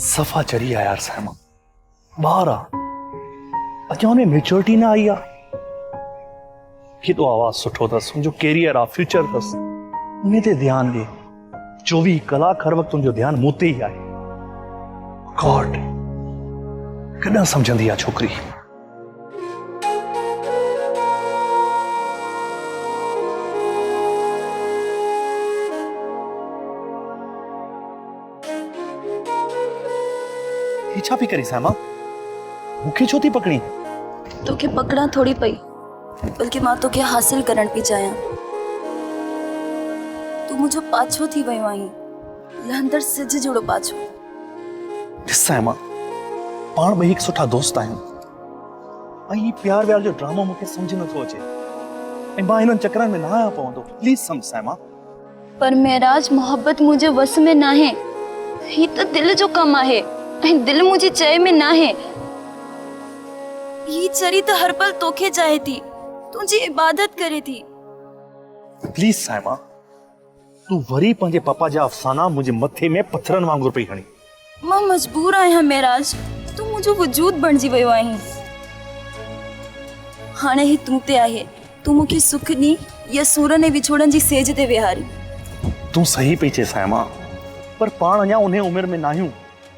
सफ़ा चरी आ यार साइमा, ॿार आ, अञा उन्हें मेच्योरिटी ना आई आ। केॾो आवाज़ सुठो अथसि, मुंहिंजो कैरियर आ, फ्यूचर अथसि, उन ते ध्यानु ॾे। 24 कलाक हर वक़्तु तुंहिंजो ध्यानु मूं ते ई आहे। गॉड, कॾहिं सम्झंदी आहे छोकिरी? ही छा पई करी साइमा? मूंखे छो थी पकड़ी? तोखे पकड़ा थोड़ी पई, बल्कि मां तोखे हासिल करण पई चाहियां। तू मुझो पाछो थी वयो आहीं, लहंदड़ सिज जोड़ो पाछो। ॾिस साइमा, पाण ॿई हिकु सुठा दोस्त आहियूं, ऐं ही प्यार व्यार जो ड्रामो मूंखे सम्झ नथो अचे, ऐं मां हिननि चकरनि में न आहियां पवंदो। प्लीज सम्झ साइमा। पर महराज, मोहब्बत मुझे वस में ना है, ही तो दिल जो कम आहे, ऐं दिल मुझे चए में ना है। ही चरी तो हर पल तोखे चाहे थी, तुझी इबादत करे थी। प्लीज साइमा, तू वरी पंहिंजे पापा जा अफ़साना मुझे मथे में पत्थरनि वांगुर पई हणी। मां मजबूर आहियां महराज, तू मुझो वजूद बणजी वयो आहीं। हाणे ही तू ते आहे, तू मूंखे सुख दी या सूर ने विछोड़न जी सेज ते विहारी। तू सही पई चए साइमा, पर पाण अञा उन उम्र में नाहियूं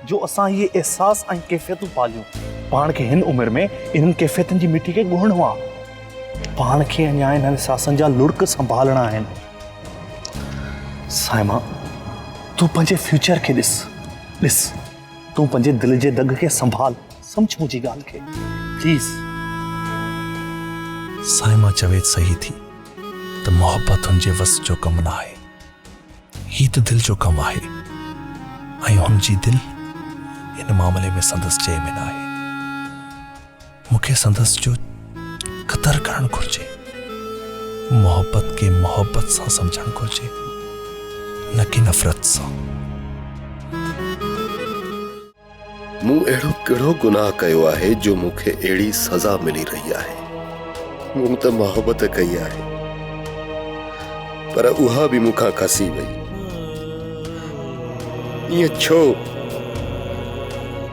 जो असां ये एहसास ऐं कैफ़ियतूं पालियूं। पाण खे हिन उम्र में इन्हनि कैफ़ियतुनि जी मिटी खे ॻोल्हणो आहे। पाण खे अञा इन्हनि एहसासनि जा लुड़क संभालणा आहिनि। साइमा, तू पंहिंजे फ्यूचर खे ॾिस, तू पंहिंजे दिल जे दग खे संभाल, सम्झ मुंहिंजी ॻाल्हि खे प्लीज। साइमा चवे सही थी त मोहब्बत हुनजे वस जो कम न आहे, ही त दिल जो कम आहे, ऐं हुनजी दिल इन मामले में संदसि चए में न आहे। मूंखे संदसि जो क़दर करणु घुरिजे, मोहब्बत खे मोहब्बत सां सम्झणु घुरिजे, न कि नफ़रत सां। मूं अहिड़ो कहिड़ो गुनाह कयो आहे जो मूंखे अहिड़ी सज़ा मिली रही आहे? मूं त मोहब्बत कई आहे, पर उहा बि मूंखां खसी वई। ईअं छो?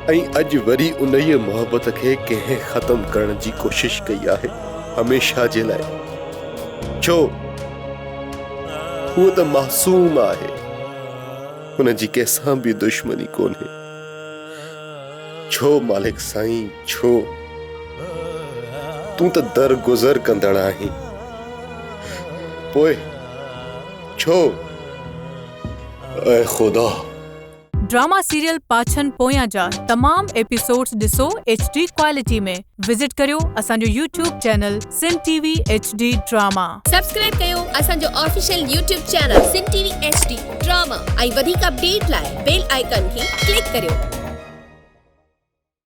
ऐं अॼु वरी उन ई मोहब्बत खे कंहिं ख़त्म करण जी कोशिश कई आहे, हमेशा जे लाइ। छो? हूअ त मासूम आहे, हुनजी कंहिंसां बि दुश्मनी कोन्हे। छो मालिक साईं, छो? तूं त दरगुज़र कंदड़ आहीं, पोइ छो? ऐ ख़ुदा। ड्रामा सीरियल पाछन पोयां जा तमाम एपिसोड्स ॾिसो HD क्वालिटी में। विजिट करियो असांजो YouTube चैनल सिन TV HD ड्रामा। सब्सक्राइब कयो असांजो ऑफिशियल YouTube चैनल सिन TV HD ड्रामा। ऐं वधीक अपडेट लाइ बेल आइकन खे क्लिक करियो।